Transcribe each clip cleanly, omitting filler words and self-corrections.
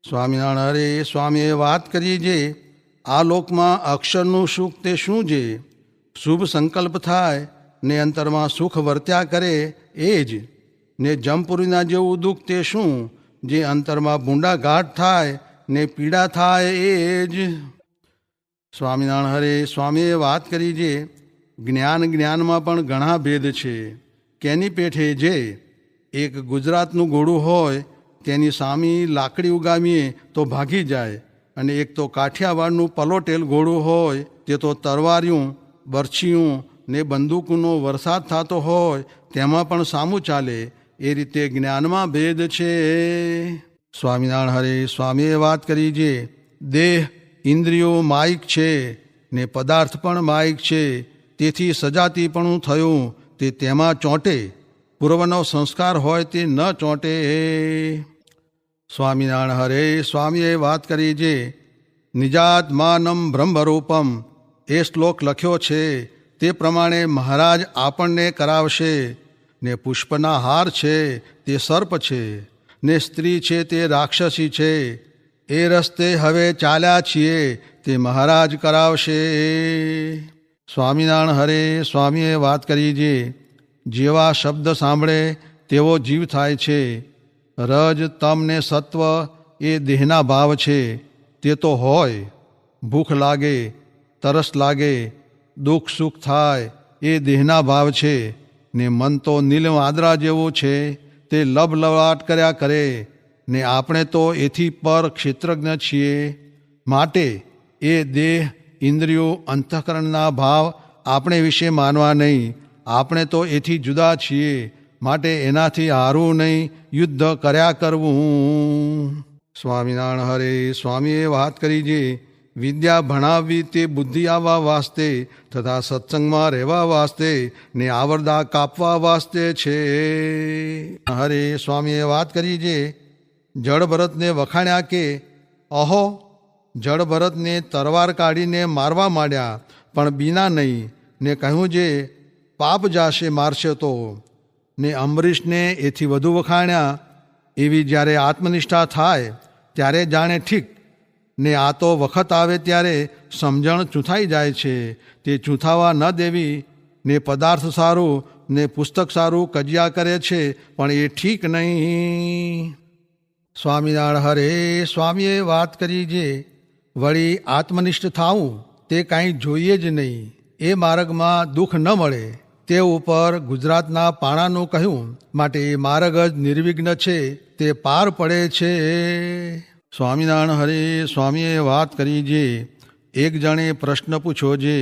સ્વામિનારાયણ હરે સ્વામીએ વાત કરી જે આ લોકમાં અક્ષરનું સુખ તે શું જે શુભ સંકલ્પ થાય ને અંતરમાં સુખ વર્ત્યા કરે એ જ ને જમપુરીના જેવું દુઃખ તે શું જે અંતરમાં ભૂંડા ઘાટ થાય ને પીડા થાય એ જ. સ્વામિનારાયણ હરે સ્વામીએ વાત કરી જે જ્ઞાનમાં પણ ઘણા ભેદ છે. કેની પેઠે જે એક ગુજરાતનું ઘોડું હોય તેની સામી લાકડી ઉગામીએ તો ભાગી જાય, અને એક તો કાઠિયાવાડનું પલોટેલ ઘોડું હોય તે તો તરવાર્યું બરછીયું ને બંદૂકનો વરસાદ થતો હોય તેમાં પણ સામું ચાલે. એ રીતે જ્ઞાનમાં ભેદ છે. સ્વામિનારાયણ હરે સ્વામીએ વાત કરી જે દેહ ઇન્દ્રિયો માયિક છે ને પદાર્થ પણ માયિક છે, તેથી સજાતીપણું થયું તે તેમાં ચોંટે, પૂર્વનો સંસ્કાર હોય તે ન ચોંટે. સ્વામિનારાયણ હરે સ્વામીએ વાત કરી જે નિજાત્માનમ બ્રહ્મરૂપમ એ શ્લોક લખ્યો છે તે પ્રમાણે મહારાજ આપણને કરાવશે. ને પુષ્પના હાર છે તે સર્પ છે, ને સ્ત્રી છે તે રાક્ષસી છે, એ રસ્તે હવે ચાલ્યા છીએ તે મહારાજ કરાવશે. સ્વામિનારાયણ હરે સ્વામીએ વાત કરી જે જેવા શબ્દ સાંભળે તેવો જીવ થાય છે. રજ તમ ને સત્વ એ દેહના ભાવ છે તે તો હોય. ભૂખ લાગે, તરસ લાગે, દુઃખ સુખ થાય એ દેહના ભાવ છે. ને મન તો નીલ વાદરા જેવું છે તે લબલબાટ કર્યા કરે, ને આપણે તો એથી પર ક્ષેત્રજ્ઞ છીએ. માટે એ દેહ ઇન્દ્રિયો અંતઃકરણના ભાવ આપણે વિશે માનવા નહીં. આપણે તો એથી જુદા છીએ, માટે એનાથી હારું નહીં યુદ્ધ કર્યા કરવું. સ્વામિનારાયણ હરે સ્વામીએ વાત કરી જે વિદ્યા ભણાવવી તે બુદ્ધિ આવવા વાસ્તે તથા સત્સંગમાં રહેવા વાસ્તે ને આવરદા કાપવા વાસ્તે છે. હરે સ્વામીએ વાત કરી જે જળ ભરતને વખાણ્યા કે અહો, જળ ભરતને તરવાર કાઢીને મારવા માંડ્યા પણ બીના નહીં, ને કહ્યું જે પાપ જાશે મારશે તો. ને અંબરીશને એથી વધુ વખાણ્યા. એવી જ્યારે આત્મનિષ્ઠા થાય ત્યારે જાણે ઠીક, ને આ તો વખત આવે ત્યારે સમજણ ચૂંથાઈ જાય છે તે ચૂંથાવા ન દેવી. ને પદાર્થ સારું ને પુસ્તક સારું કજિયા કરે છે પણ એ ઠીક નહીં. સ્વામિનારાયણ હરે સ્વામીએ વાત કરી જે વળી આત્મનિષ્ઠ થાવું તે કાંઈ જોઈએ જ નહીં, એ માર્ગમાં દુઃખ ન મળે તે ઉપર ગુજરાતના પાણાનું કહ્યું. માટે એ માર્ગ જ નિર્વિઘ્ન છે તે પાર પડે છે. સ્વામિનારાયણ હરે સ્વામીએ વાત કરી જે એક જણે પ્રશ્ન પૂછ્યો જે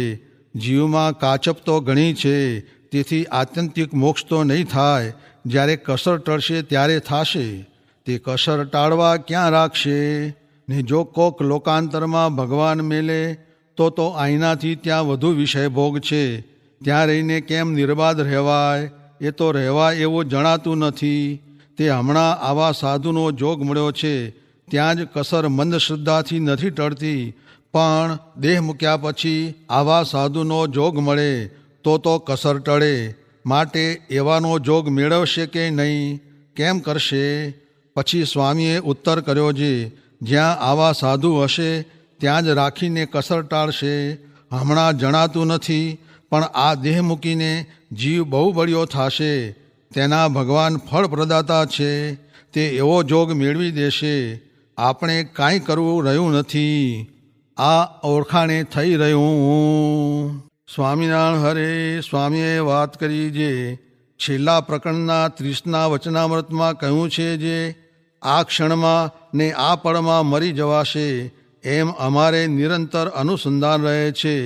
જીવમાં કાચપ તો ઘણી છે, તેથી આત્યંતિક મોક્ષ તો નહીં થાય. જ્યારે કસર ટળશે ત્યારે થશે, તે કસર ટાળવા ક્યાં રાખશે. ને જો કોક લોકાંતરમાં ભગવાન મેલે તો અહીંનાથી ત્યાં વધુ વિષય ભોગ છે. ત્યાં રહીને કેમ નિર્બાધ રહેવાય, એ તો રહેવાય એવું જણાતું નથી. તે હમણાં આવા સાધુનો જોગ મળ્યો છે ત્યાં જ કસર મંદ શ્રદ્ધાથી નથી ટળતી, પણ દેહ મૂક્યા પછી આવા સાધુનો જોગ મળે તો કસર ટળે. માટે એવાનો જોગ મેળવશે કે નહીં, કેમ કરશે. પછી સ્વામીએ ઉત્તર કર્યો જે જ્યાં આવા સાધુ હશે ત્યાં જ રાખીને કસર ટાળશે. હમણાં જણાતું નથી પણ આ દેહ મૂકીને જીવ બહુ બળ્યો થશે. તેના ભગવાન ફળ પ્રદાતા છે, તે એવો જોગ મેળવી દેશે. આપણે કાંઈ કરવું રહ્યું નથી, આ ઓળખાણે થઈ રહ્યું. સ્વામિનારાયણ હરે સ્વામીએ વાત કરી જે છેલ્લા પ્રકરણના 30ના વચનામૃતમાં કહ્યું છે જે આ ક્ષણમાં ને આ પળમાં મરી જવાશે એમ અમારે નિરંતર અનુસંધાન રહે છે.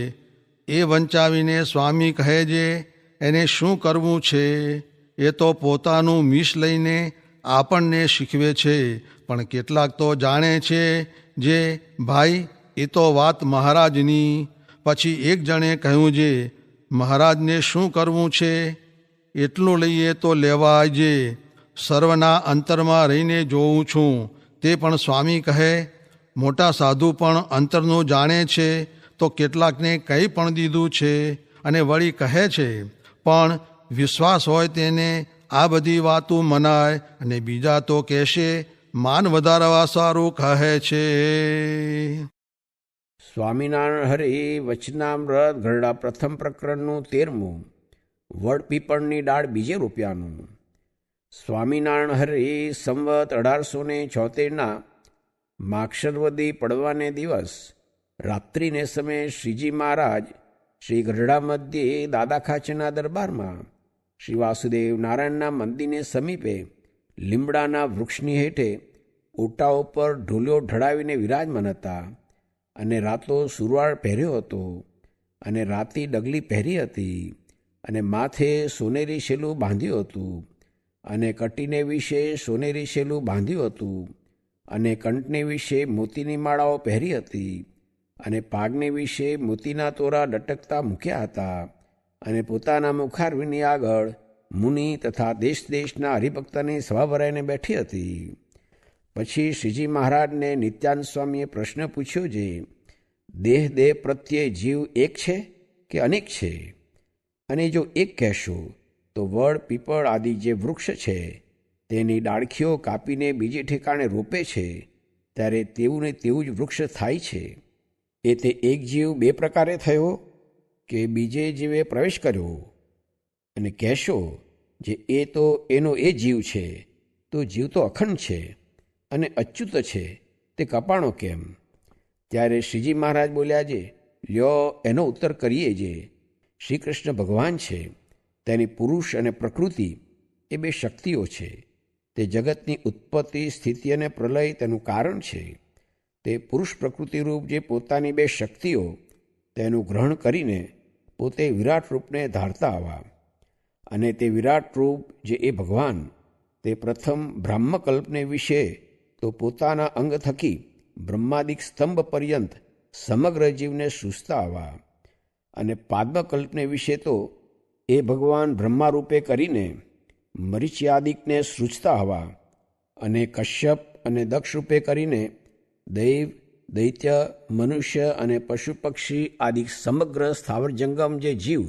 એ વંચાવીને સ્વામી કહે જે એને શું કરવું છે. એ તો પોતાનું મીશ લઈને આપણને શીખવે છે, પણ કેટલાક તો જાણે છે જે ભાઈ એ તો વાત મહારાજની. પછી એક જણે કહ્યું જે મહારાજને શું કરવું છે, એટલું લઈએ તો લેવાય જે સર્વના અંતરમાં રહીને જોઉં છું. તે પણ સ્વામી કહે મોટા સાધુ પણ અંતરનું જાણે છે તો કેટલાકને કહી પણ દીધું છે, અને વળી કહે છે પણ વિશ્વાસ હોય તેને આ બધી વાતો મનાય. અને બીજા તો કહેશે માન વધારવા સારું કહે છે. સ્વામિનારાયણ હરિ વચનામૃત ગરડા પ્રથમ પ્રકરણનું 13મું. વડ પીપળની ડાળ બીજે રૂપિયાનું. સ્વામિનારાયણ હરિ સંવત 1876 માક્ષરવદી પડવાને દિવસ રાત્રિને સમયે શ્રીજી મહારાજ શ્રી ગઢડા મધ્યે દાદા ખાચરના દરબારમાં શ્રી વાસુદેવ નારાયણના મંદિરને સમીપે લીમડાના વૃક્ષની હેઠે ઓટા ઉપર ઢોલિયો ઢળાવીને વિરાજમાન હતા. અને રાતો સુરવાળ પહેર્યો હતો અને રાતી ડગલી પહેરી હતી અને માથે સોનેરી શેલું બાંધ્યું હતું અને કટીને વિશે સોનેરી શેલું બાંધ્યું હતું અને કંઠને વિશે મોતીની માળાઓ પહેરી હતી અને પાગને વિશે મોતીના તોરા લટકતા મૂક્યા હતા અને પોતાના મુખારવિની આગળ મુનિ તથા દેશ દેશના હરિભક્તની સભા ભરાઈને બેઠી હતી. પછી શ્રીજી મહારાજને નિત્યાનંદ સ્વામીએ પ્રશ્ન પૂછ્યો છે, દેહ પ્રત્યે જીવ એક છે કે અનેક છે? અને જો એક કહેશો તો વડ પીપળ આદિ જે વૃક્ષ છે તેની ડાળખીઓ કાપીને બીજે ઠેકાણે રોપે છે ત્યારે તેવું ને તેવું જ વૃક્ષ થાય છે. એ તે એક જીવ બે પ્રકારે થયો કે બીજે જીવે પ્રવેશ કર્યો? અને કહેશો જે એ તો એનો એ જીવ છે, તો જીવ તો અખંડ છે અને અચ્યુત છે, તે કપાણો કેમ? ત્યારે શ્રીજી મહારાજ બોલ્યા છે, લ્યો એનો ઉત્તર કરીએ જે. શ્રી કૃષ્ણ ભગવાન છે, તેની પુરુષ અને પ્રકૃતિ એ બે શક્તિઓ છે. તે જગતની ઉત્પત્તિ, સ્થિતિ અને પ્રલય તેનું કારણ છે. તે પુરુષ પ્રકૃતિરૂપ જે પોતાની બે શક્તિઓ તેનું ગ્રહણ કરીને પોતે વિરાટ રૂપને ધારતા આવા. અને તે વિરાટ રૂપ જે એ ભગવાન તે પ્રથમ બ્રાહ્મકલ્પને વિશે તો પોતાના અંગ થકી બ્રહ્માદિક સ્તંભ પર્યંત સમગ્ર જીવને સૂઝતા આવા. અને પાદ્મકલ્પને વિશે તો એ ભગવાન બ્રહ્મારૂપે કરીને મરીચ્યાદિકને સૃજતા હવા. અને કશ્યપ અને દક્ષ રૂપે કરીને દૈવ, દૈત્ય, મનુષ્ય અને પશુ પક્ષી આદિ સમગ્ર સ્થાવર જંગમ જે જીવ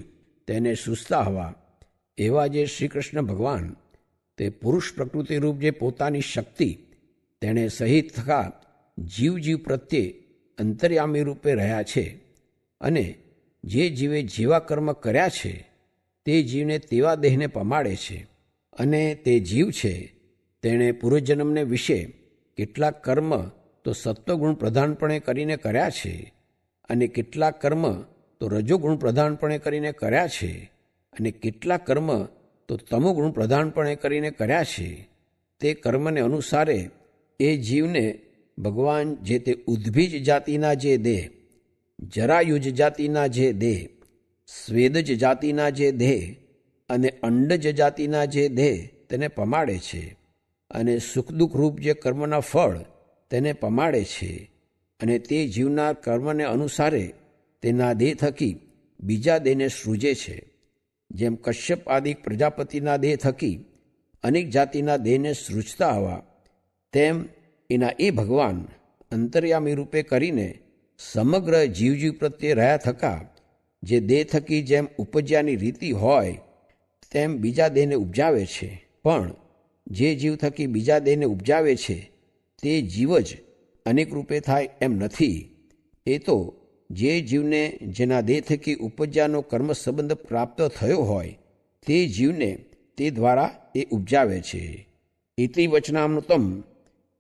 તેને સૂઝતા હવા. એવા જે શ્રી કૃષ્ણ ભગવાન તે પુરુષ પ્રકૃતિરૂપ જે પોતાની શક્તિ તેણે સહિત થકા જીવ પ્રત્યે અંતર્યામી રૂપે રહ્યા છે. અને જે જીવે જેવા કર્મ કર્યા છે તે જીવને તેવા દેહને પમાડે છે. અને તે જીવ છે તેણે પૂર્વજન્મને વિશે કેટલાક કર્મ તો સત્વગુણ પ્રધાનપણે કરીને કર્યા છે અને કેટલાક કર્મ તો રજોગુણ પ્રધાનપણે કરીને કર્યા છે અને કેટલાક કર્મ તો તમોગુણ પ્રધાનપણે કરીને કર્યા છે. તે કર્મને અનુસારે એ જીવને ભગવાન જે તે ઉદ્ભીજ જાતિના જે દેહ, જરાયુજ જાતિના જે દેહ, સ્વેદજ જાતિના જે દેહ અને અંડજ જાતિના જે દેહ તેને પમાડે છે. અને સુખ દુઃખ રૂપ જે કર્મના ફળ તેને પમાડે છે. અને તે જીવના કર્મને અનુસારે તેના દેહ થકી બીજા દેહને સૃજે છે. જેમ કશ્યપ આદિક પ્રજાપતિના દેહ થકી અનેક જાતિના દેહને સૃજતા હવા, તેમ એના એ ભગવાન અંતર્યામી રૂપે કરીને સમગ્ર જીવ પ્રત્યે રહ્યા થકા જે દેહ થકી જેમ ઉપજ્યાની રીતિ હોય તેમ બીજા દેહને ઉપજાવે છે. પણ જે જીવ થકી બીજા દેહને ઉપજાવે છે તે જીવ જ અનેક રૂપે થાય એમ નથી. એ તો જે જીવને જેના દેહ થકી ઉપજ્યાનો કર્મ સંબંધ પ્રાપ્ત થયો હોય તે જીવને તે દ્વારા એ ઉપજાવે છે. ઇતિ વચનામૃતમ.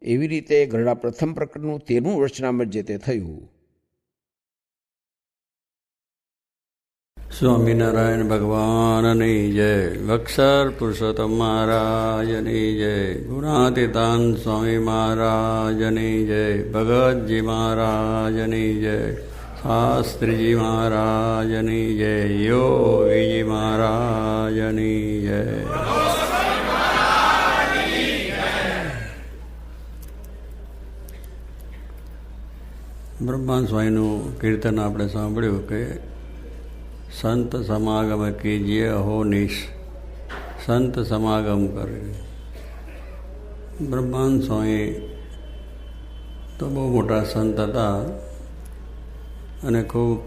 એવી રીતે ગરડા પ્રથમ પ્રકરણનું 13મું વચનામૃત જે તે થયું. સ્વામિનારાયણ ભગવાનની જય. વક્ષર પુરુષોત્તમ મહારાજની જય. ગુણાતીતાન સ્વામી મહારાજની જય. ભગતજી મહારાજની જય. શાસ્ત્રીજી મહારાજની જય. યોગીજી મહારાજની જય. બ્રહ્માન સ્વામીનું કીર્તન આપણે સાંભળ્યું કે સંત સમાગમ કીજીએ અહો નિશ. સંત સમાગમ કરે. બ્રહ્માન સ્વામી તો બહુ મોટા સંત હતા અને ખૂબ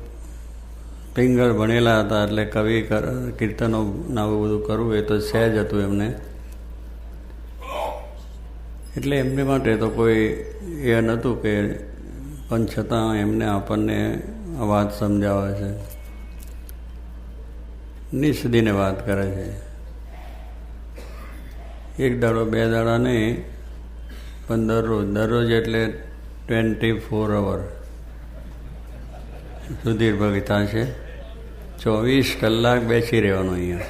પિંગળ ભણેલા હતા, એટલે કવિ કીર્તનો આવું બધું કરવું એ તો સહેજ હતું એમને. એટલે એમને માટે તો કોઈ એ નહોતું કે, પણ છતાં એમને આપણને આ વાત સમજાવે છે, નિષદીને વાત કરે છે. એક દાડો બે દાડા નહીં, પણ દરરોજ એટલે 24 અવર સુધીર ભગતા છે. 24 કલાક બેસી રહેવાનું અહીંયા,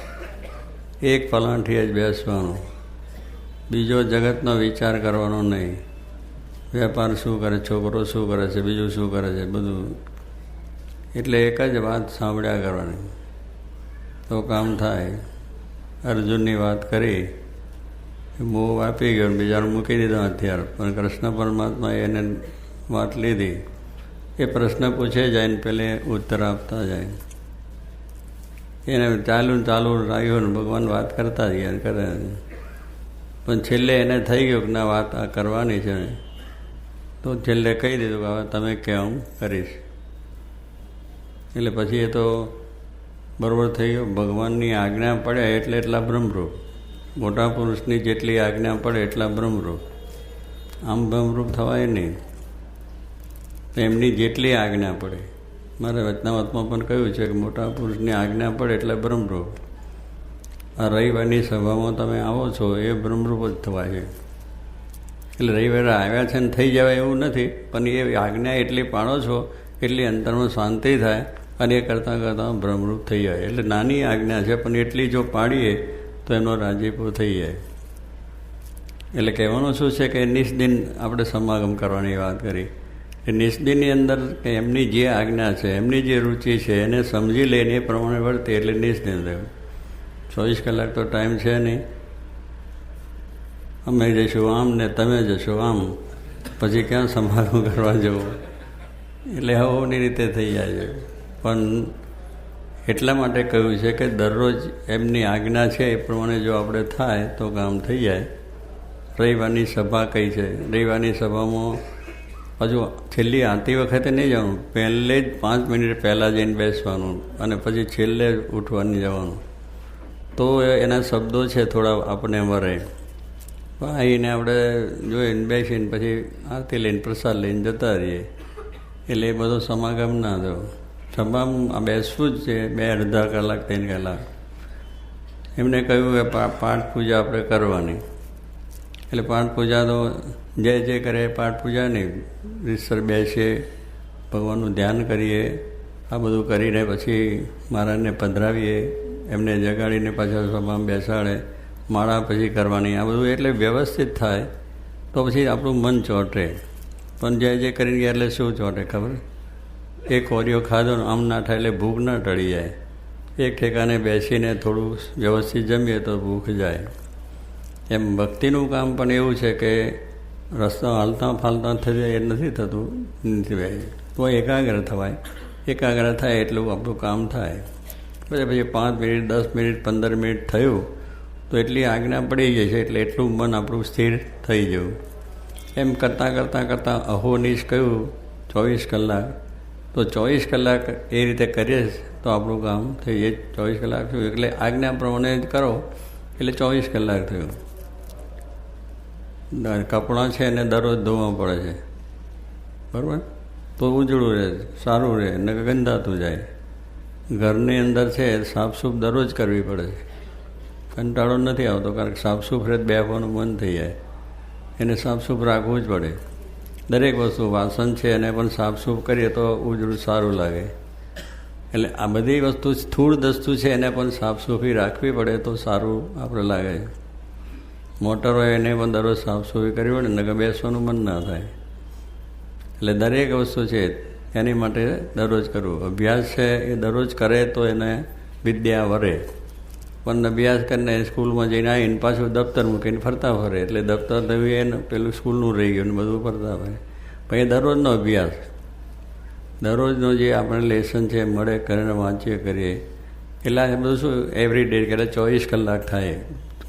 એક પલાંઠી જ બેસવાનું, બીજો જગતનો વિચાર કરવાનો નહીં. વેપાર શું કરે, છોકરો શું કરે છે, બીજું શું કરે છે, બધું. એટલે એક જ વાત સાંભળ્યા કરવાની તો કામ થાય. અર્જુનની વાત કરી, મોહ આપી ગયો, બીજાનું મૂકી દીધા હથિયાર, પણ કૃષ્ણ પરમાત્માએ એને વાત લીધી. એ પ્રશ્ન પૂછે જાય ને પેલે ઉત્તર આપતા જાય. એને ચાલુ રાખ્યું ને ભગવાન વાત કરતા જ ગયા કરે. પણ છેલ્લે એને થઈ ગયું કે ના વાત આ કરવાની છે, તો છેલ્લે કહી દીધું કે હવે તમે કહો હું કરીશ. એટલે પછી એ તો બરાબર થઈ ગયો. ભગવાનની આજ્ઞા પડે એટલે એટલા બ્રહ્મરૂપ, મોટા પુરુષની જેટલી આજ્ઞા પડે એટલા બ્રહ્મરૂપ. આમ બ્રહ્મરૂપ થવાય નહીં, એમની જેટલી આજ્ઞા પડે. મારે વચનાવતમાં પણ કહ્યું છે કે મોટા પુરુષની આજ્ઞા પડે એટલે બ્રહ્મરૂપ. આ રવિવારની સભામાં તમે આવો છો એ બ્રહ્મરૂપ જ થવાય છે. એટલે રવિવારે આવ્યા છે ને થઈ જવાય એવું નથી, પણ એ આજ્ઞા એટલી પાડો છો એટલી અંતરમાં શાંતિ થાય અને એ કરતાં કરતાં બ્રહ્મરૂપ થઈ જાય. એટલે નાની આજ્ઞા છે પણ એટલી જો પાડીએ તો એનો રાજીપો થઈ જાય. એટલે કહેવાનું શું છે કે નિષદિન આપણે સમાગમ કરવાની વાત કરી. એ નિષદિનની અંદર કે એમની જે આજ્ઞા છે, એમની જે રુચિ છે એને સમજી લઈને એ પ્રમાણે વર્તે એટલે નિષદિન રહ્યું. 24 કલાક તો ટાઈમ છે નહીં. અમે જઈશું આમ ને તમે જશો આમ, પછી ક્યાં સમાગમ કરવા જવું. એટલે હવની રીતે થઈ જાય છે. પણ એટલા માટે કહ્યું છે કે દરરોજ એમની આજ્ઞા છે એ પ્રમાણે જો આપણે થાય તો કામ થઈ જાય. રવિવારની સભા કઈ છે, રવિવારની સભામાં હજુ છેલ્લી આતી વખતે નહીં જવાનું, પહેલે જ 5 મિનિટ પહેલાં જઈને બેસવાનું અને પછી છેલ્લે ઉઠવાની જવાનું. તો એના શબ્દો છે થોડા આપણે વરે. આવીને આપણે જોઈને બેસીને પછી આરતી લઈને પ્રસાદ લઈને જતા રહીએ. એટલે એ બધો સમાગમ ના થયો. સભામાં બેસવું જ છે 2-2.5 કલાક 3 કલાક. એમને કહ્યું કે પાઠ પૂજા આપણે કરવાની. એટલે પાઠ પૂજા તો જે કરે પાઠ પૂજા નહીં, રીતસર બેસીએ, ભગવાનનું ધ્યાન કરીએ. આ બધું કરીને પછી મહારાજને પધરાવીએ, એમને જગાડીને પાછા સભામાં બેસાડે, માળા પછી કરવાની. આ બધું એટલે વ્યવસ્થિત થાય તો પછી આપણું મન ચોંટે. પણ જે કરીને ગયા એટલે શું ચોંટે ખબર? એક કોરિયો ખાધો ને આમ ના થાય એટલે ભૂખ ના ટળી જાય. એક ઠેકાને બેસીને થોડું વ્યવસ્થિત જમીએ તો ભૂખ જાય. એમ ભક્તિનું કામ પણ એવું છે કે રસ્તા હાલતા ફાલતા થઈ એ નથી થતું, તો એકાગ્ર થવાય. એકાગ્ર થાય એટલું આપણું કામ થાય. પછી 5 મિનિટ 10 મિનિટ 15 મિનિટ થયું તો એટલી આજ્ઞા પડી જાય છે, એટલે એટલું મન આપણું સ્થિર થઈ ગયું. એમ કરતાં અહોનિશ કહ્યું 24 કલાક. તો 24 કલાક એ રીતે કરીએ તો આપણું કામ થઈ જાય. 24 કલાક થયું એટલે આજ્ઞા પ્રમાણે જ કરો એટલે 24 કલાક થયું. કપડાં છે એને દરરોજ ધોવા પડે છે, બરાબર? તો ઉજળું રહે, સારું રહે, ને ગંધાતું જાય. ઘરની અંદર છે સાફસૂફ દરરોજ કરવી પડે છે. કંટાળો નથી આવતો, કારણ કે સાફસૂફ રહે બેસવાનું મન થઈ જાય. એને સાફસૂફ રાખવું જ પડે. દરેક વસ્તુ, વાસણ છે એને પણ સાફસૂફ કરીએ તો ઉજળું સારું લાગે. એટલે આ બધી વસ્તુ સ્થૂળ વસ્તુ છે એને પણ સાફસૂફી રાખવી પડે તો સારું આપણે લાગે. મોટર હોય એને પણ દરરોજ સાફસૂફી કરવી પડે, નકર બેસવાનું મન ના થાય. એટલે દરેક વસ્તુ છે એની માટે દરરોજ કરવું. અભ્યાસ છે એ દરરોજ કરે તો એને વિદ્યા વરે. પણ અભ્યાસ કરીને સ્કૂલમાં જઈને આવીને પાછું દફતર મૂકીને ફરતા ફરે, એટલે દફતર થયું એને પેલું સ્કૂલનું રહી ગયું ને બધું ફરતા ફરે. પછી દરરોજનો અભ્યાસ, દરરોજનો જે આપણે લેસન છે મળે કરીને વાંચીએ કરીએ. એટલે એ બધું શું એવરી ડે એટલે 24 કલાક થાય.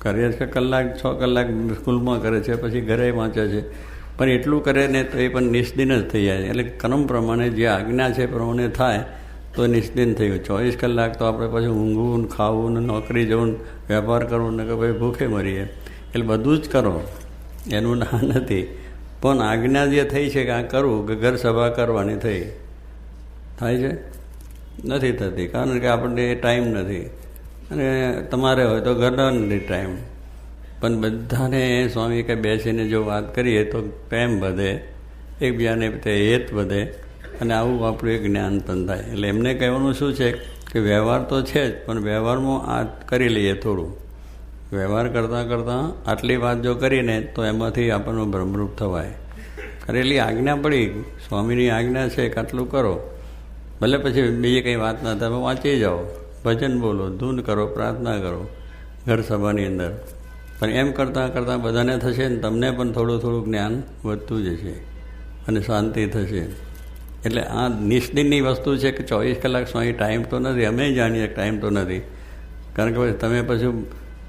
કરીએ છે કલાક 6 કલાક સ્કૂલમાં કરે છે, પછી ઘરે વાંચે છે. પણ એટલું કરે ને તો એ પણ નિષ્દિન જ થઈ જાય. એટલે ક્રમ પ્રમાણે જે આજ્ઞા છે પ્રમાણે થાય તો નિષ્દિન થઈ ગયું. 24 કલાક તો આપણે પછી ઊંઘવું, ખાવું, ને નોકરી જવું, વેપાર કરવું, ને કે ભાઈ ભૂખે મરીએ. એટલે બધું જ કરો. એનું ના નથી, પણ આજ્ઞા જે થઈ છે કે આ કરવું, કે ઘર સભા કરવાની થઈ, થાય છે? નથી થતી, કારણ કે આપણને એ ટાઈમ નથી. અને તમારે હોય તો ઘરનો નથી ટાઈમ. પણ બધાને સ્વામી કે બેસીને જો વાત કરીએ તો પ્રેમ વધે, એકબીજાને તે હેત વધે, અને આવું આપણું એક જ્ઞાન પણ થાય. એટલે એમને કહેવાનું શું છે કે વ્યવહાર તો છે જ, પણ વ્યવહારમાં આ કરી લઈએ થોડું. વ્યવહાર કરતાં કરતાં આટલી વાત જો કરીને તો એમાંથી આપણને ભ્રમરૂપ થવાય. કરેલી આજ્ઞા પડી, સ્વામીની આજ્ઞા છે કે આટલું કરો, ભલે પછી બીજી કંઈ વાત ના તમે વાંચી જાઓ, ભજન બોલો, ધૂન કરો, પ્રાર્થના કરો ઘર સભાની અંદર. પણ એમ કરતાં કરતાં બધાને થશે ને તમને પણ થોડું થોડું જ્ઞાન વધતું જશે અને શાંતિ થશે. એટલે આ નિષ્દિનની વસ્તુ છે કે 24 કલાક સ્વામી ટાઈમ તો નથી, અમે જાણીએ ટાઈમ તો નથી. કારણ કે પછી તમે પછી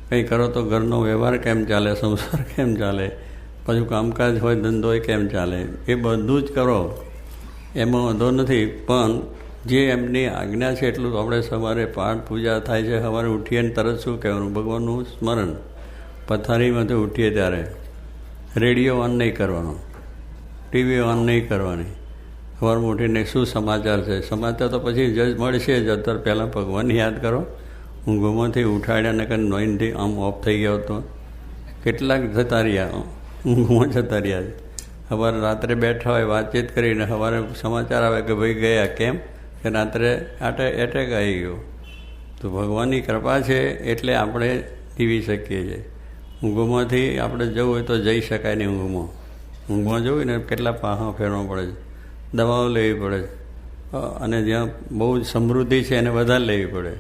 કંઈ કરો તો ઘરનો વ્યવહાર કેમ ચાલે, સંસાર કેમ ચાલે, પાછું કામકાજ હોય, ધંધો હોય કેમ ચાલે, એ બધું જ કરો, એમાં વાંધો નથી. પણ જે એમની આજ્ઞા છે એટલું આપણે સવારે પાઠ પૂજા થાય છે, સવારે ઉઠીએ ને તરત શું કહેવાનું? ભગવાનનું સ્મરણ. પથારીમાંથી ઉઠીએ ત્યારે રેડિયો ઓન નહીં કરવાનો, ટીવી ઓન નહીં કરવાની. સવારમાં ઉઠીને શું સમાચાર છે, સમાચાર તો પછી જ મળશે જ. અત્યારે પહેલાં ભગવાનને યાદ કરો. ઊંઘમાંથી ઉઠાડ્યા ને કંઈ નોઈનથી આમ ઓફ થઈ ગયો હતો, કેટલાક જતા રહ્યા, ઊંઘમાં જતા રહ્યા. સવારે રાત્રે બેઠા હોય વાતચીત કરીને, સવારે સમાચાર આવે કે ભાઈ ગયા, કેમ કે રાત્રે એટેક આવી ગયો. તો ભગવાનની કૃપા છે એટલે આપણે જીવી શકીએ છીએ. ઊંઘમાંથી આપણે જવું હોય તો જઈ શકાય નહીં. ઊંઘમાં જવું ને કેટલા પાહા ફેરવા પડે છે, દવાઓ લેવી પડે છે, અને જ્યાં બહુ જ સમૃદ્ધિ છે એને વધારે લેવી પડે.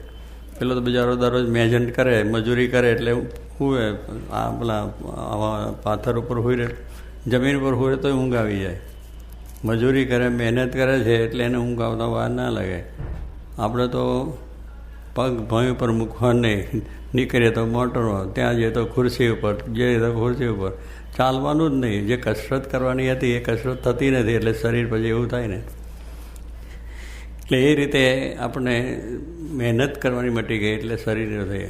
પેલો તો બિચારો દરરોજ મહેનત કરે, મજૂરી કરે, એટલે હુએ આ પેલા આવા પાથર ઉપર હુએ, જમીન પર હુએ તો ઊંઘ આવી જાય. મજૂરી કરે, મહેનત કરે છે એટલે એને ઊંઘ આવતા વાર ના લાગે. આપણે તો પગ ભોંય ઉપર મૂકવા નહીં, નીકળીએ તો મોટરમાં, ત્યાં જઈએ તો ખુરશી ઉપર, જઈએ તો ખુરશી ઉપર, ચાલવાનું જ નહીં. જે કસરત કરવાની હતી એ કસરત થતી નથી, એટલે શરીર પછી એવું થાય ને. એટલે એ રીતે આપણે મહેનત કરવાની મટી ગઈ એટલે શરીર થઈ.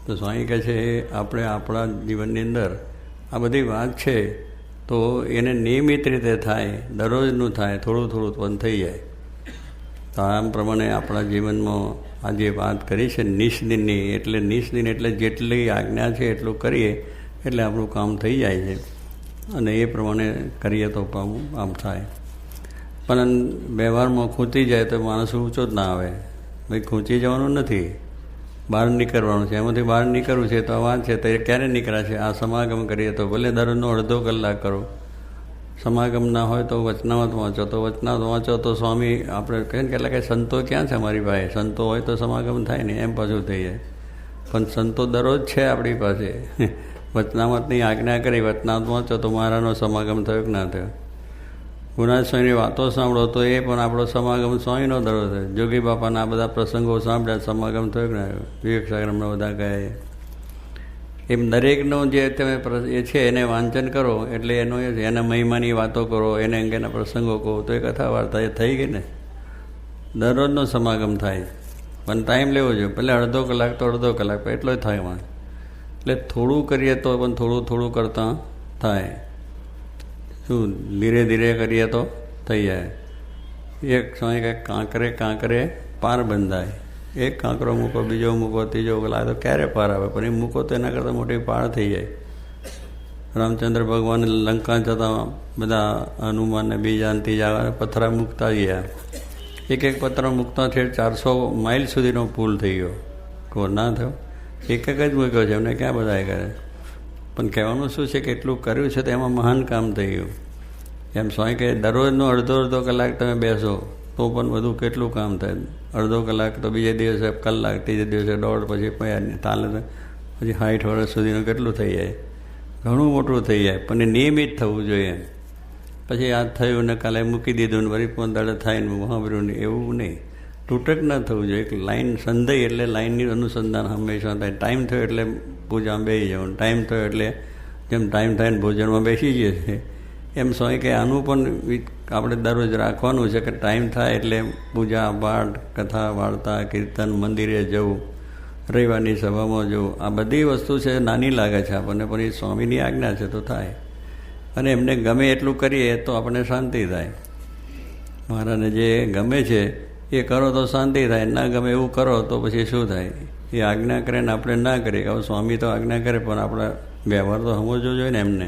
તો સ્વામી કહે છે આપણે આપણા જીવનની અંદર આ બધી વાત છે તો એને નિયમિત રીતે થાય, દરરોજનું થાય, થોડું થોડું પણ થઈ જાય. તો આમ પ્રમાણે આપણા જીવનમાં આ જે વાત કરી છે નિષ્દિનની, એટલે નિષ્દિન એટલે જેટલી આજ્ઞા છે એટલું કરીએ એટલે આપણું કામ થઈ જાય છે. અને એ પ્રમાણે કરીએ તો આમ થાય. પણ વ્યવહારમાં ખૂંચી જાય તો માણસ ઊંચો જ ના આવે. ભાઈ ખૂંચી જવાનું નથી, બહાર નીકળવાનું છે. એમાંથી બહાર નીકળવું છે તો આ વાત છે તો એ ક્યારે નીકળ્યા છે? આ સમાગમ કરીએ તો ભલે દરરોજનો અડધો કલાક કરો. સમાગમ ના હોય તો વચનામત વાંચો, તો વચનામત વાંચો તો સ્વામી આપણે કહીએ ને કેટલા કે સંતો ક્યાં છે અમારી પાસે? સંતો હોય તો સમાગમ થાય ને, એમ પાછું થઈ જાય. પણ સંતો દરરોજ છે આપણી પાસે. વચનામતની આજ્ઞા કરી, વચનામત વાંચો તો મહારાજનો સમાગમ થયો કે ના થયો? ગુરુનાથ સ્વામીની વાતો સાંભળો તો એ પણ આપણો સમાગમ સ્વામીનો દરરોજ થયો. જોગી બાપાના આ બધા પ્રસંગો સાંભળ્યા, સમાગમ થયો કે ના? વિવેક સાગરમના બધા કહે એમ દરેકનો જે તમે એ છે એને વાંચન કરો એટલે એનો એના મહિમાની વાતો કરો, એને અંગેના પ્રસંગો કહો તો એ કથા વાર્તા એ થઈ ગઈ ને. દરરોજનો સમાગમ થાય, પણ ટાઈમ લેવો જોઈએ. પહેલાં અડધો કલાક તો અડધો કલાક એટલો જ થાય વાંચ. એટલે થોડું કરીએ તો પણ થોડું થોડું કરતાં થાય. શું ધીરે ધીરે કરીએ તો થઈ જાય. એક સમય કંઈક કાંકરે કાંકરે પાર બંધાય. એક કાંકરો મૂકો, બીજો મૂકો, ત્રીજો આ તો ક્યારે પાર આવે? પણ એ મૂકો તો એના કરતાં મોટી પાર થઈ જાય. રામચંદ્ર ભગવાન લંકા જતાં બધા હનુમાનને બીજા ત્રીજા પથરા મૂકતા ગયા. એક એક પથ્થર મૂકતા છે 400 માઇલ સુધીનો પુલ થઈ ગયો. કો ના થયો? એક જ મૂક્યો છે, એમને ક્યાં બધા કરે? પણ કહેવાનું શું છે કે એટલું કર્યું છે તો એમાં મહાન કામ થઈ ગયું. એમ સ્વામી કે દરરોજનો અડધો અડધો કલાક તમે બેસો તો પણ બધું કેટલું કામ થાય. અડધો કલાક તો બીજે દિવસે કલાક, ત્રીજે દિવસે દોઢ, પછી તાલે પછી 60 વર્ષ સુધીનું કેટલું થઈ જાય? ઘણું મોટું થઈ જાય. પણ એ નિયમિત થવું જોઈએ. પછી આ થયું ને કાલે મૂકી દીધું ને વળી પણ દાડે થાય ને મહાવીરું ને એવું નહીં. તૂટક ના થવું જોઈએ. એક લાઈન સંધાઈ એટલે લાઈનની અનુસંધાન હંમેશા થાય. ટાઈમ થયો એટલે પૂજામાં બેસી જવાનું, ટાઈમ થયો એટલે જેમ ટાઈમ થાય ને ભોજનમાં બેસી જઈએ છીએ એમ સ્વામી કે આનું પણ આપણે દરરોજ રાખવાનું છે કે ટાઈમ થાય એટલે પૂજા પાઠ, કથા વાર્તા, કીર્તન, મંદિરે જવું, રવિવારની સભામાં જવું, આ બધી વસ્તુ છે નાની લાગે છે આપણને, પણ એ સ્વામીની આજ્ઞા છે તો થાય. અને એમને ગમે એટલું કરીએ તો આપણને શાંતિ થાય. મહારાજને જે ગમે છે એ કરો તો શાંતિ થાય, ના ગમે એવું કરો તો પછી શું થાય? એ આજ્ઞા કરે ને આપણે ના કરીએ. હવે સ્વામી તો આજ્ઞા કરે પણ આપણા વ્યવહાર તો સમજવો જોઈએ ને એમને.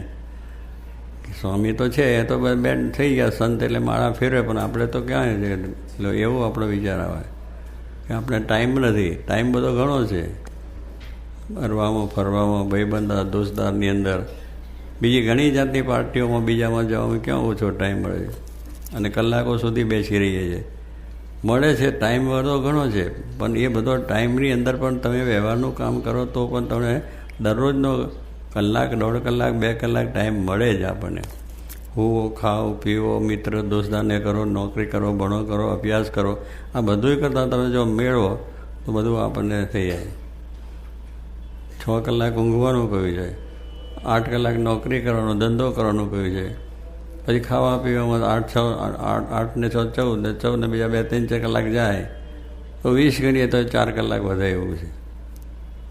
સ્વામી તો છે એ તો બેન થઈ ગયા સંત એટલે માળા ફેરવે, પણ આપણે તો ક્યાં છે? એટલે એવો આપણો વિચાર આવે કે આપણે ટાઈમ નથી. ટાઈમ બધો ઘણો છે ફરવામાં ફરવામાં, ભાઈબંધ દોસ્તારની અંદર, બીજી ઘણી જાતની પાર્ટીઓમાં બીજામાં જવામાં ક્યાં ઓછો ટાઈમ મળે છે? અને કલાકો સુધી બેસી રહીએ છીએ. મળે છે ટાઈમ બધો ઘણો છે, પણ એ બધો ટાઈમની અંદર પણ તમે વ્યવહારનું કામ કરો તો પણ તમને દરરોજનો કલાક, 1.5 કલાક, 2 કલાક ટાઈમ મળે જ આપણને. હુવો, ખાઓ, પીવો, મિત્ર દોસ્તારને કરો, નોકરી કરો, ભણો કરો, અભ્યાસ કરો, આ બધું કરતાં તમે જો મેળવો તો બધું આપણને થઈ જાય. 6 કલાક ઊંઘવાનું કહ્યું છે, 8 કલાક નોકરી કરવાનો, ધંધો કરવાનું કહ્યું છે, પછી ખાવા પીવામાં 8 ને 6 14 ને 14 ને બીજા 2 3 4 કલાક જાય તો 20 ગણીએ તો 4 કલાક વધે એવું છે.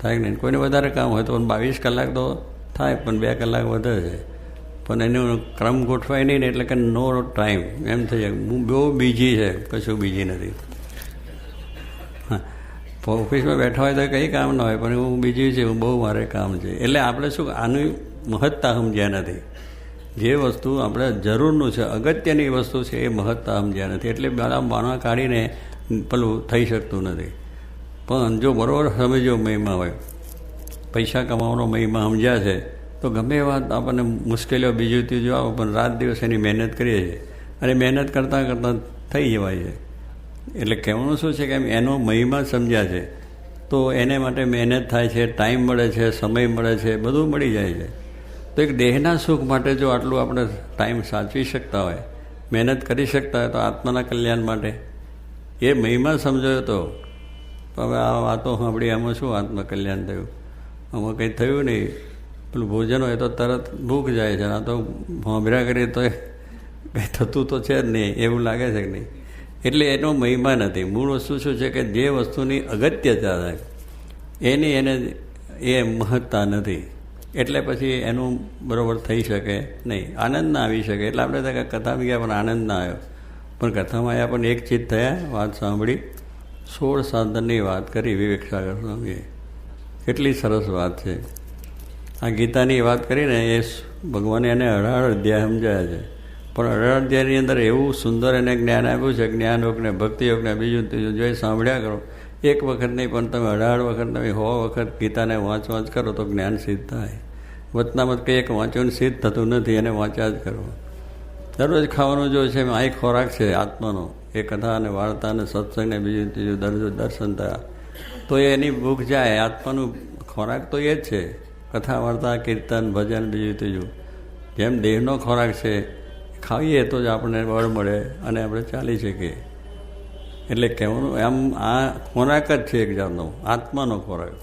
થાય કે નહીં? કોઈને વધારે કામ હોય તો 22 કલાક તો થાય, પણ 2 કલાક વધે છે. પણ એનો ક્રમ ગોઠવાય નહીં ને એટલે કે નો ટાઈમ એમ થઈ જાય. હું બહુ બીજી છે, કશું બીજી નથી. ઓફિસમાં બેઠા હોય તો કંઈ કામ ના હોય, પણ હું બીજી છે, હું બહુ મારે કામ છે. એટલે આપણે શું આની મહત્તા સમજ્યા નથી. જે વસ્તુ આપણે જરૂરનું છે, અગત્યની વસ્તુ છે, એ મહત્તા સમજ્યા નથી. એટલે બધા બાણા કાઢીને પેલું થઈ શકતું નથી. પણ જો બરાબર સમજો મહિમા હોય, પૈસા કમાવાનો મહિમા સમજ્યા છે તો ગમે એ વાત આપણને મુશ્કેલીઓ બીજું ત્રીજું આવે પણ રાત દિવસ એની મહેનત કરીએ છીએ અને મહેનત કરતાં કરતાં થઈ જવાય છે. એટલે કહેવાનું શું છે કે એનો મહિમા સમજ્યા છે તો એને માટે મહેનત થાય છે, ટાઈમ મળે છે, સમય મળે છે, બધું મળી જાય છે. તો એક દેહના સુખ માટે જો આટલું આપણે ટાઈમ સાચવી શકતા હોય, મહેનત કરી શકતા હોય તો આત્માના કલ્યાણ માટે એ મહિમા સમજાયો તો હવે આ વાતો સાંભળી આમાં શું આત્મકલ્યાણ થયું? આમાં કંઈ થયું નહીં. પેલું ભોજન હોય તો તરત ભૂખ જાય છે, આ તો સાંભળ્યા કરીએ તો કંઈ થતું તો છે જ નહીં એવું લાગે છે કે નહીં? એટલે એનો મહિમા નથી. મૂળ વસ્તુ શું છે કે જે વસ્તુની અગત્યતા થાય એની એને એ મહત્તા નથી. એટલે પછી એનું બરાબર થઈ શકે નહીં, આનંદ ના આવી શકે. એટલે આપણે કથામાં ગયા પણ આનંદ ના આવ્યો. પણ કથામાં આવ્યા પણ એક ચીજ થયા, વાત સાંભળી. 16 સાધનની વાત કરી વિવેક સાગર સ્વામીએ. કેટલી સરસ વાત છે. આ ગીતાની વાત કરીને એ ભગવાને એને 18 અધ્યાય સમજાયા છે. પણ 18 અધ્યાયની અંદર એવું સુંદર એને જ્ઞાન આપ્યું છે, જ્ઞાનયોગને, ભક્તિયોગને, બીજું ત્રીજું જો સાંભળ્યા કરો. એક વખત નહીં પણ તમે 18 વખત, તમે 100 વખત ગીતાને વાંચ કરો તો જ્ઞાન સિદ્ધ થાય. વચનામત કંઈ એક વાંચવાનું સિદ્ધ થતું નથી, એને વાંચ્યા જ કરો. દરરોજ ખાવાનું જો છે આ એક ખોરાક છે આત્માનો, એ કથા અને વાર્તા અને સત્સંગને બીજું ત્રીજું દર્શન થયા તો એની ભૂખ જાય. આત્માનું ખોરાક તો એ જ છે, કથા વાર્તા, કીર્તન, ભજન, બીજું ત્રીજું. જેમ દેહનો ખોરાક છે, ખાઈએ તો જ આપણને બળ મળે અને આપણે ચાલી શકીએ. એટલે કહેવાનું એમ આ ખોરાક જ છે એક જાતનો આત્માનો ખોરાક.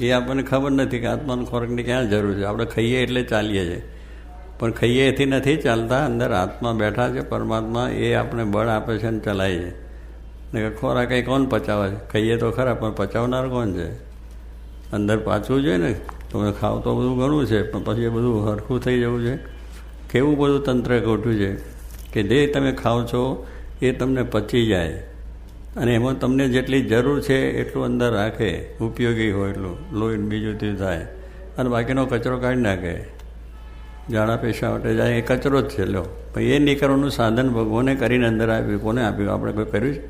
એ આપણને ખબર નથી કે આત્માનો ખોરાકની ક્યાં જરૂર છે. આપણે ખાઈએ એટલે ચાલીએ છીએ, પણ ખાઈએ એથી નથી ચાલતા. અંદર આત્મા બેઠા છે, પરમાત્મા, એ આપણે બળ આપે છે અને ચલાય છે. ને ખોરાક એ કોણ પચાવે છે? ખાઈએ તો ખરા પણ પચાવનાર કોણ છે? અંદર પાછવું જોઈએ ને. તમે ખાવ તો બધું ઘણું છે પણ પછી એ બધું હરખું થઈ જવું છે. કેવું બધું તંત્ર ગોઠવ્યું છે કે જે તમે ખાઓ છો એ તમને પચી જાય અને એમાં તમને જેટલી જરૂર છે એટલું અંદર રાખે, ઉપયોગી હોય એટલું, લોહી બીજું તે થાય અને બાકીનો કચરો કાઢી નાખે. ઝાડા પેશા માટે જાય એ કચરો જ છે. લો ભાઈ, એ નીકળવાનું સાધન ભગવાને કરીને અંદર આપ્યું. કોને આપ્યું? આપણે કોઈ કર્યું છે?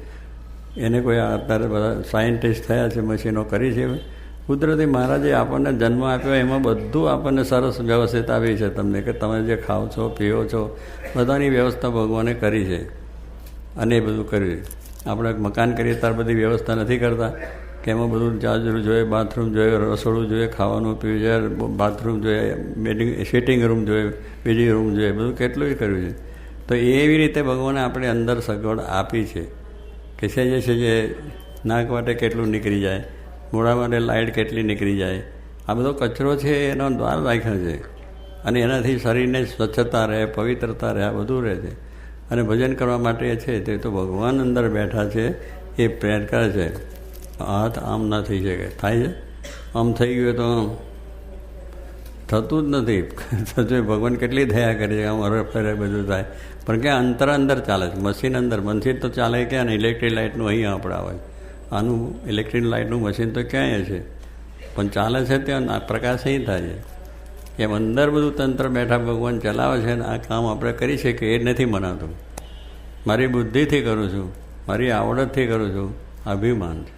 એને કોઈ અત્યારે બધા સાયન્ટિસ્ટ થયા છે, મશીનો કરી છે. કુદરતી મહારાજે આપણને જન્મ આપ્યો, એમાં બધું આપણને સરસ વ્યવસ્થિત આવી છે તમને કે તમે જે ખાઓ છો, પીઓ છો, બધાની વ્યવસ્થા ભગવાને કરી છે. અને એ બધું કર્યું. આપણે મકાન કરીએ ત્યારે બધી વ્યવસ્થા નથી કરતા કે એમાં બધું જાજરું જોઈએ, બાથરૂમ જોઈએ, રસોડું જોઈએ, ખાવાનું પીવું જોઈએ, બાથરૂમ જોઈએ, સિટિંગ રૂમ જોઈએ, બીજી રૂમ જોઈએ, બધું કેટલું કર્યું છે. તો એવી રીતે ભગવાને આપણે અંદર સગવડ આપી છે કે સેજે નાક માટે કેટલું નીકળી જાય, મોઢા માટે લાઇટ કેટલી નીકળી જાય. આ બધો કચરો છે એનો દ્વાર રાખ્યો છે અને એનાથી શરીરને સ્વચ્છતા રહે, પવિત્રતા રહે, આ બધું રહે છે. અને ભજન કરવા માટે છે તે તો ભગવાન અંદર બેઠા છે, એ પ્રેર કરે છે. હાથ આમ ના થઈ શકે, થાય છે આમ થઈ ગયું તો થતું જ નથી. થતું ભગવાન કેટલી દયા કરે છે, આમ હરે ફરે બધું થાય, પણ ક્યાં અંદર ચાલે છે, મશીન અંદર તો ચાલે ક્યાં ને ઇલેક્ટ્રિક લાઇટનું અહીંયા આપણે આવે, આનું ઇલેક્ટ્રિક લાઇટનું મશીન તો ક્યાંય છે, પણ ચાલે છે ત્યાં પ્રકાશ અહીં થાય છે. એમ અંદર બધું તંત્ર બેઠા ભગવાન ચલાવે છે ને આ કામ આપણે કરી શકીએ એ નથી મનાતું. મારી બુદ્ધિથી કરું છું, મારી આવડતથી કરું છું, અભિમાન છે.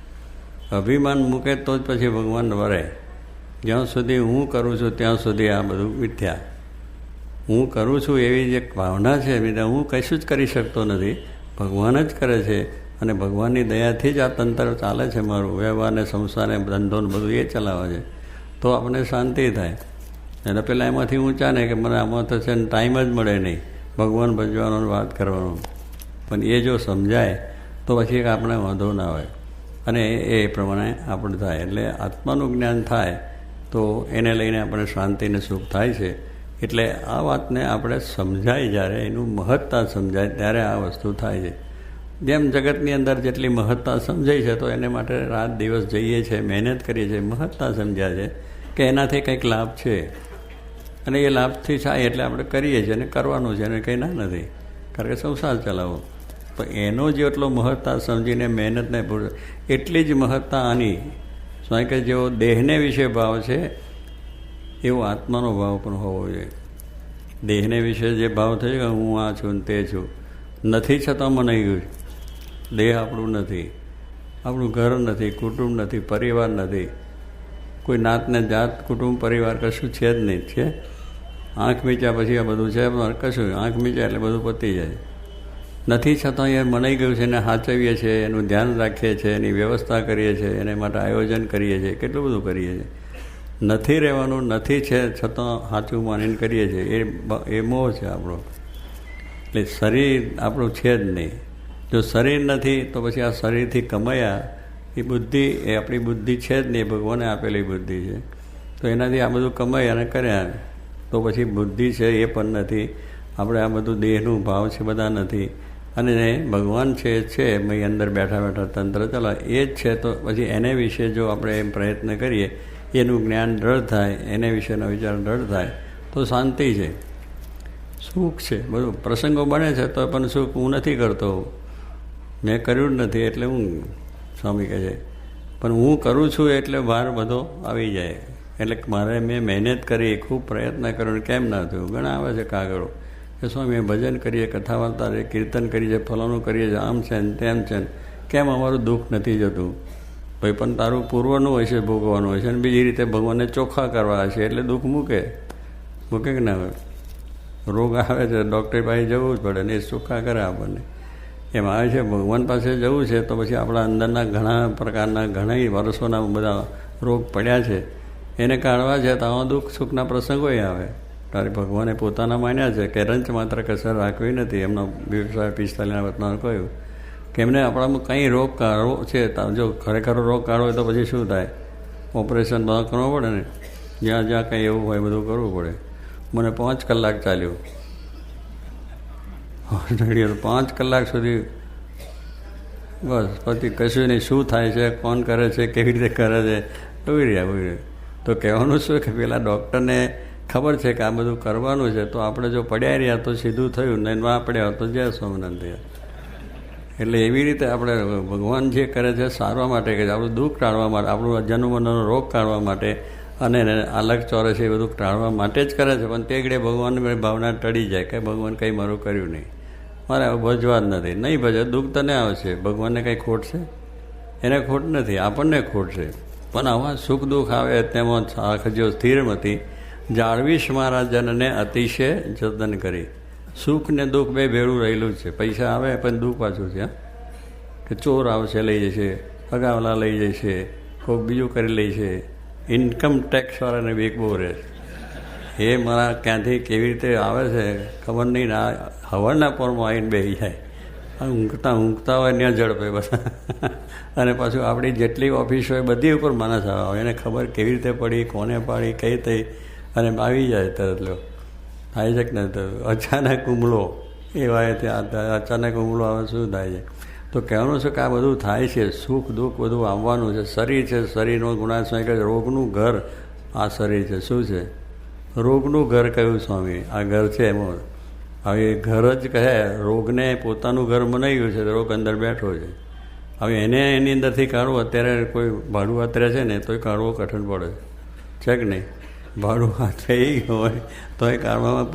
અભિમાન મૂકે તો જ પછી ભગવાન વરે. જ્યાં સુધી હું કરું છું ત્યાં સુધી આ બધું મિથ્યા. હું કરું છું એવી જે ભાવના છે, હું કશું જ કરી શકતો નથી, ભગવાન જ કરે છે. અને ભગવાનની દયાથી જ આ તંત્ર ચાલે છે, મારું વ્યવહારને સંસારને ધંધોને બધું એ ચલાવે છે, તો આપણને શાંતિ થાય. અને પેલા એમાંથી ઊંચા ને કે મને આમાં તો છે ને ટાઈમ જ મળે નહીં ભગવાન ભજવાનો વાત કરવાનો. પણ એ જો સમજાય તો પછી આપણે વાંધો ના હોય અને એ પ્રમાણે આપણે થાય. એટલે આત્માનું જ્ઞાન થાય તો એને લઈને આપણે શાંતિને સુખ થાય છે. એટલે આ વાતને આપણે સમજાય, જ્યારે એનું મહત્તા સમજાય ત્યારે આ વસ્તુ થાય છે. જેમ જગતની અંદર જેટલી મહત્તા સમજાય છે તો એને માટે રાત દિવસ જઈએ છીએ, મહેનત કરીએ છીએ, મહત્તા સમજ્યા છે કે એનાથી કંઈક લાભ છે અને એ લાભથી થાય એટલે આપણે કરીએ છીએ અને કરવાનું છે, અને કંઈ ના નથી, કારણ કે સંસાર ચલાવો. પણ એનો જેટલો મહત્તા સમજીને મહેનતને એટલી જ મહત્તા આની શું કે જેવો દેહને વિશે ભાવ છે એવો આત્માનો ભાવ પણ હોવો જોઈએ. દેહને વિશે જે ભાવ થયો કે હું આ છું ને તે છું, નથી છતાં મનાઈ ગયું. દેહ આપણું નથી, આપણું ઘર નથી, કુટુંબ નથી, પરિવાર નથી, કોઈ નાતને જાત કુટુંબ પરિવાર કશું છે જ નહીં. છે આંખ મીચ્યા પછી આ બધું છે કશું, આંખ મીચ્યા એટલે બધું પતી જાય. નથી છતાં એ મનાઈ ગયું છે, એને સાચવીએ છીએ, એનું ધ્યાન રાખીએ છીએ, એની વ્યવસ્થા કરીએ છીએ, એને માટે આયોજન કરીએ છીએ, કેટલું બધું કરીએ છીએ. નથી રહેવાનું, નથી છે છતાં સાચું માનીને કરીએ છીએ, એ મોહ છે આપણો. એટલે શરીર આપણું છે જ નહીં. જો શરીર નથી તો પછી આ શરીરથી કમાયા એ બુદ્ધિ, એ આપણી બુદ્ધિ છે જ નહીં, ભગવાને આપેલી બુદ્ધિ છે. તો એનાથી આ બધું કમાઈ અને કર્યા તો પછી બુદ્ધિ છે એ પણ નથી. આપણે આ બધું દેહનું ભાવ છે બધા નથી. અને ભગવાન છે મેં અંદર બેઠા બેઠા તંત્ર ચલાવે એ જ છે. તો પછી એને વિશે જો આપણે એમ પ્રયત્ન કરીએ, એનું જ્ઞાન દ્રઢ થાય, એને વિશેનો વિચાર દ્રઢ થાય તો શાંતિ છે, સુખ છે. બધું પ્રસંગો બને છે તો પણ સુખ હું નથી કરતો, મેં કર્યું જ નથી એટલે હું, સ્વામી કહે છે. પણ હું કરું છું એટલે ભાર બધો આવી જાય. એટલે મારે મેં મહેનત કરી, ખૂબ પ્રયત્ન કર્યો, કેમ ના થયું? ઘણા આવે છે કાગળો કે સ્વામી ભજન કરીએ, કથા વાર્તા કરીએ, કીર્તન કરીએ, ફલાણું કરીએ છીએ, આમ છે ને તેમ છે ને, કેમ અમારું દુઃખ નથી જતું? ભાઈ પણ તારું પૂર્વનું હોય છે, ભોગવાનું હોય છે, અને બીજી રીતે ભગવાનને ચોખ્ખા કરવા છે એટલે દુઃખ મૂકે કે ના હોય? રોગ આવે છે ડૉક્ટર પાસે જવું જ પડે ને, એ ચોખ્ખા કરે આપણને. એમ આવે છે ભગવાન પાસે જવું છે તો પછી આપણા અંદરના ઘણા પ્રકારના ઘણા વર્ષોના બધા રોગ પડ્યા છે એને કાઢવા છે તો આવા દુઃખ સુખના પ્રસંગોય આવે. તારે ભગવાને પોતાના માન્યા છે કે રંચ માત્ર કસર રાખવી નથી. એમનો 45 વતનાર કહ્યું કે એમને આપણામાં કંઈ રોગ કાઢવો છે, જો ખરેખર રોગ કાઢવો હોય તો પછી શું થાય? ઓપરેશન બધા કરવું પડે ને, જ્યાં જ્યાં કંઈ એવું હોય બધું કરવું પડે. મને 5 કલાક ચાલ્યું, 5 કલાક સુધી બસ. પછી કશું નહીં, શું થાય છે, કોણ કરે છે, કેવી રીતે કરે છે, ઉભી રહ્યા. તો કહેવાનું શું કે પેલા ડૉક્ટરને ખબર છે કે આ બધું કરવાનું છે, તો આપણે જો પડ્યા રહ્યા તો સીધું થયું, ને ના પડ્યા તો જય સ્વામિનારાયણ થયા. એટલે એવી રીતે આપણે ભગવાન જે કરે છે સારવા માટે કે આપણું દુઃખ ટાળવા માટે, આપણું જન્મનો રોગ કાઢવા માટે અને અલગ ચોરે છે એ બધું ટાળવા માટે જ કરે છે. પણ તે ઘડે ભગવાનની ભાવના ટળી જાય કે ભગવાન કંઈ મારું કર્યું નહીં, મારે ભજવા જ નથી. નહીં ભજે દુઃખ તને આવશે, ભગવાનને કંઈ ખોટ છે? એને ખોટ નથી, આપણને ખોટ છે. પણ આવા સુખ દુઃખ આવે તેમાં જો સ્થિરમતી જાળવીશ મારા જનને અતિશય જતન કરી. સુખ ને દુઃખ બે ભેળું રહેલું જ છે. પૈસા આવે પણ દુઃખ પાછું છે કે ચોર આવશે લઈ જશે, અગાવલા લઈ જશે, કોઈક બીજું કરી લે છે. ઇન્કમ ટેક્સવાળાને વેગ બહુ રહે છે. એ મારા ક્યાંથી કેવી રીતે આવે છે ખબર નહીં. હવાના પોરમાં આવીને બેસી જાય, ઊંઘતા હોય ત્યાં ઝડપે બધા. અને પાછું આપણી જેટલી ઓફિસ હોય બધી ઉપર માણસ આવે, એને ખબર કેવી રીતે પડી, કોને પાડી, કઈ થઈ, અને આવી જાય તરત. લો થાય છે કે નહીં? અચાનક હુમલો એવા ત્યાં અચાનક હુમલો આવે શું થાય છે? તો કહેવાનું છે કે આ બધું થાય છે, સુખ દુઃખ બધું આવવાનું છે. શરીર છે, શરીરનો ગુણાશ્રય કે રોગનું ઘર આ શરીર છે. શું છે? રોગનું ઘર કહ્યું સ્વામી. આ ઘર છે એમાં હવે ઘર જ કહે. રોગને પોતાનું ઘર બનાવ્યું છે, રોગ અંદર બેઠો છે. હવે એને એની અંદરથી કાઢવું, અત્યારે કોઈ ભાડું અત્રે છે ને તોય કાઢવો કઠણ પડે છે કે નહીં? ભાડું હાથ થઈ હોય તોય કાઢવામાં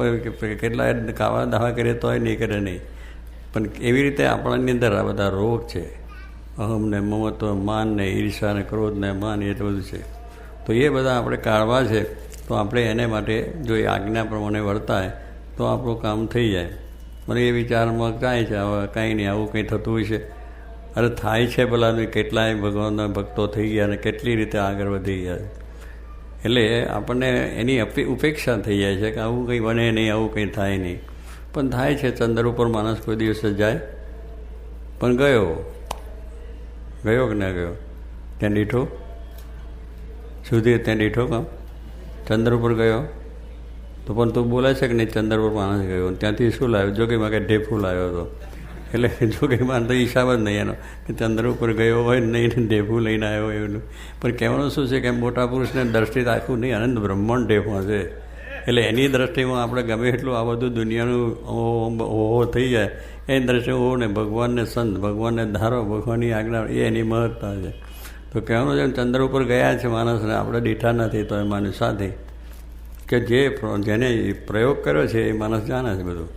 કેટલા કાવા દાવા કરીએ તોય નહીં કરે નહીં. પણ એવી રીતે આપણાની અંદર આ બધા રોગ છે, અહમ ને મમત્વ, માન ને ઈર્ષા ને ક્રોધ ને માન, એ બધું છે. તો એ બધા આપણે કાઢવા છે. તો આપણે એને માટે જો એ આજ્ઞા પ્રમાણે વર્તાય તો આપણું કામ થઈ જાય. મને એ વિચારમાં કાંઈ છે, હવે કાંઈ નહીં, આવું કંઈ થતું હોય છે. અરે થાય છે ભલા, કેટલાય ભગવાનના ભક્તો થઈ ગયા અને કેટલી રીતે આગળ વધી ગયા. એટલે આપણને એની ઉપેક્ષા થઈ જાય છે કે આવું કંઈ બને નહીં, આવું કંઈ થાય નહીં. પણ થાય છે. ચંદ્ર ઉપર માણસ કોઈ દિવસે જાય પણ ગયો કે ના ગયો? ત્યાં દીઠો સુધી ત્યાં દીઠો કામ ચંદ્ર ઉપર ગયો તો પણ તું બોલે છે કે નહીં ચંદ્ર ઉપર માણસ ગયો? ત્યાંથી શું લાવ્યો? જોગીમાં કે ઢેફું લાવ્યો હતો. એટલે જોગીમાં તો હિસાબ જ નહીં એનો કે ચંદ્ર ઉપર ગયો હોય નહીં ને ઢેફું લઈને આવ્યો એવું. પણ કહેવાનું શું છે કે મોટા પુરુષને દ્રષ્ટિ રાખવું નહીં, અનંત બ્રહ્માંડ ઢેફમાં છે. એટલે એની દ્રષ્ટિમાં આપણે ગમે એટલું આ બધું દુનિયાનું ઓહો થઈ જાય, એની દ્રષ્ટિએ ઓહો ને ભગવાનને સંત, ભગવાનને ધારો, ભગવાનની આજ્ઞા, એ એની મહત્તા છે. તો કહેવાનું છે ચંદ્ર ઉપર ગયા છે માણસને, આપણે દીઠા નથી તો એ માણસ સાથે કે જેને પ્રયોગ કર્યો છે એ માણસ જાણે છે બધું,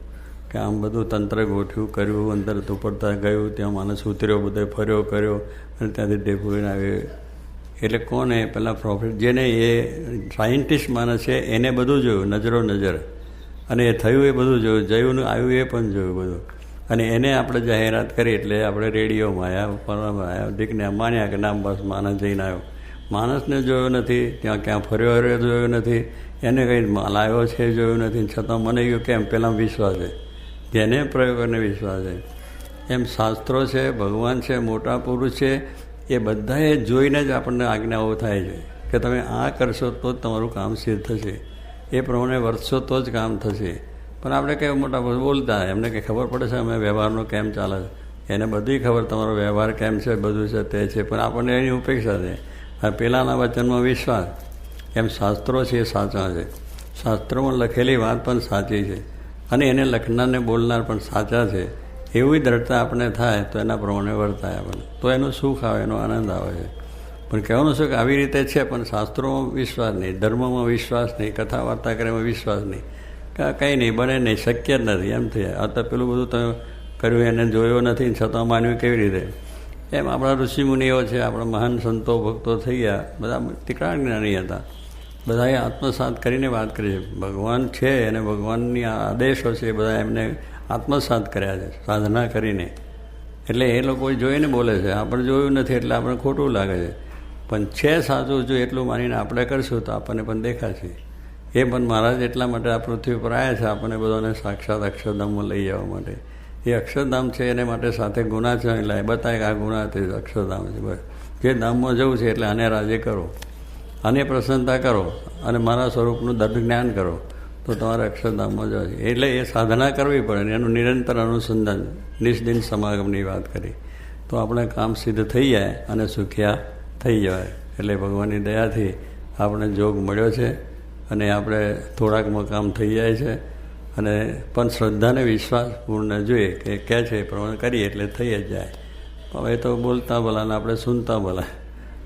કે આમ બધું તંત્ર ગોઠવ્યું, કર્યું, અંદર ઉપડતા ગયું, ત્યાં માણસ ઉતર્યો, બધો ફર્યો કર્યો અને ત્યાંથી ડેપોઈને આવ્યો. એટલે કોને પહેલાં પ્રોફિટ, જેને એ સાયન્ટિસ્ટ માણસ છે એને બધું જોયું, નજરો નજર, અને એ થયું એ બધું જોયું, જયું આવ્યું એ પણ જોયું બધું. અને એને આપણે જાહેરાત કરી એટલે આપણે રેડિયોમાં આવ્યા, પરમાં આવ્યા, દીકને માન્યા કે નામ બસ માણસ જઈને આવ્યો. માણસને જોયો નથી, ત્યાં ક્યાં ફર્યો હર્યો જોયો નથી, એને કંઈ લાવ્યો છે જોયું નથી. છતાં મને ગયું કેમ? પહેલાં વિશ્વાસ છે, જેને પ્રયોગોને વિશ્વાસ છે. એમ શાસ્ત્રો છે, ભગવાન છે, મોટા પુરુષ છે, એ બધાએ જોઈને જ આપણને આજ્ઞાઓ થાય છે કે તમે આ કરશો તો જ તમારું કામ સિદ્ધ થશે, એ પ્રમાણે વર્તશો તો જ કામ થશે. પણ આપણે કંઈ મોટા પુરુષ બોલતા, એમને કંઈ ખબર પડે છે અમે વ્યવહારનો કેમ ચાલે છે? એને બધી ખબર તમારો વ્યવહાર કેમ છે, બધું છે તે છે, પણ આપણને એની ઉપેક્ષા છે. હવે પહેલાંના વચનમાં વિશ્વાસ. એમ શાસ્ત્રો છે એ સાચા છે, શાસ્ત્રોમાં લખેલી વાત પણ સાચી છે અને એને લખનારને બોલનાર પણ સાચા છે. એવી દ્રઢતા આપણે થાય તો એના પ્રમાણે વર્તાય આપણને, તો એનું સુખ આવે, એનો આનંદ આવે છે. પણ કહેવાનું છે કે આવી રીતે છે, પણ શાસ્ત્રોમાં વિશ્વાસ નહીં, ધર્મમાં વિશ્વાસ નહીં, કથા વાર્તા કરવામાં વિશ્વાસ નહીં, કે કંઈ નહીં બને નહીં, શક્ય જ નથી એમ થઈ. આ તો પેલું બધું તમે કર્યું એને જોયો નથી છતાં માન્યું કેવી રીતે? એમ આપણા ઋષિમુનિઓ છે, આપણા મહાન સંતો ભક્તો થઈ ગયા, બધા તીક્ષ્ણ જ્ઞાની હતા, બધાએ આત્મસાત કરીને વાત કરી છે. ભગવાન છે અને ભગવાનની આદેશો છે એ બધા એમને આત્મસાત કર્યા છે સાધના કરીને. એટલે એ લોકો જોઈને બોલે છે, આપણે જોયું નથી એટલે આપણે ખોટું લાગે છે. પણ છે સાચું, જો એટલું માનીને આપણે કરશું તો આપણને પણ દેખાશે. એ પણ મહારાજ એટલા માટે આ પૃથ્વી પર આવ્યા છે, આપણને બધાને સાક્ષાત અક્ષરધામમાં લઈ જવા માટે. એ અક્ષરધામ છે એને માટે સાથે ગુના છે, એટલે બતાવે કે આ ગુના તે અક્ષરધામ છે. બસ જે ધામમાં જવું છે એટલે આને રાજી કરો, આને પ્રસન્નતા કરો અને મારા સ્વરૂપનું દર્દ જ્ઞાન કરો તો તમારે અક્ષરધામમાં જવા છે. એટલે એ સાધના કરવી પડે ને એનું નિરંતર અનુસંધાન, નિષ્દિન સમાગમની વાત કરી તો આપણે કામ સિદ્ધ થઈ જાય અને સુખિયા થઈ જવાય. એટલે ભગવાનની દયાથી આપણે જોગ મળ્યો છે અને આપણે થોડાકમાં કામ થઈ જાય છે. અને પણ શ્રદ્ધાને વિશ્વાસ પૂર્ણ જોઈએ કે કહે છે એ પ્રમાણે કરીએ એટલે થઈ જ જાય. હવે તો બોલતા ભલા ને આપણે સુનતા ભલા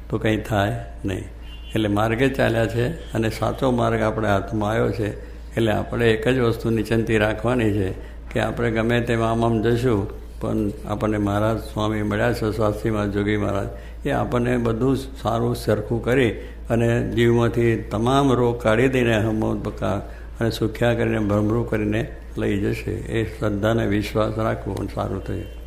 તો કંઈ થાય નહીં. એટલે માર્ગે ચાલ્યા છે અને સાચો માર્ગ આપણે હાથમાં આવ્યો છે. એટલે આપણે એક જ વસ્તુની ચિંતા રાખવાની છે કે આપણે ગમે તેમ આમ જઈશું પણ આપણને મહારાજ સ્વામી મળ્યા છે, શાસ્ત્રીમાં જોગી મહારાજ, એ આપણને બધું સારું સરખું કરી અને જીવમાંથી તમામ રોગ કાઢી દઈને હમકા અને સુખ્યા કરીને ભ્રમરૂ કરીને લઈ જશે. એ શ્રદ્ધાને વિશ્વાસ રાખવો સારું થયું.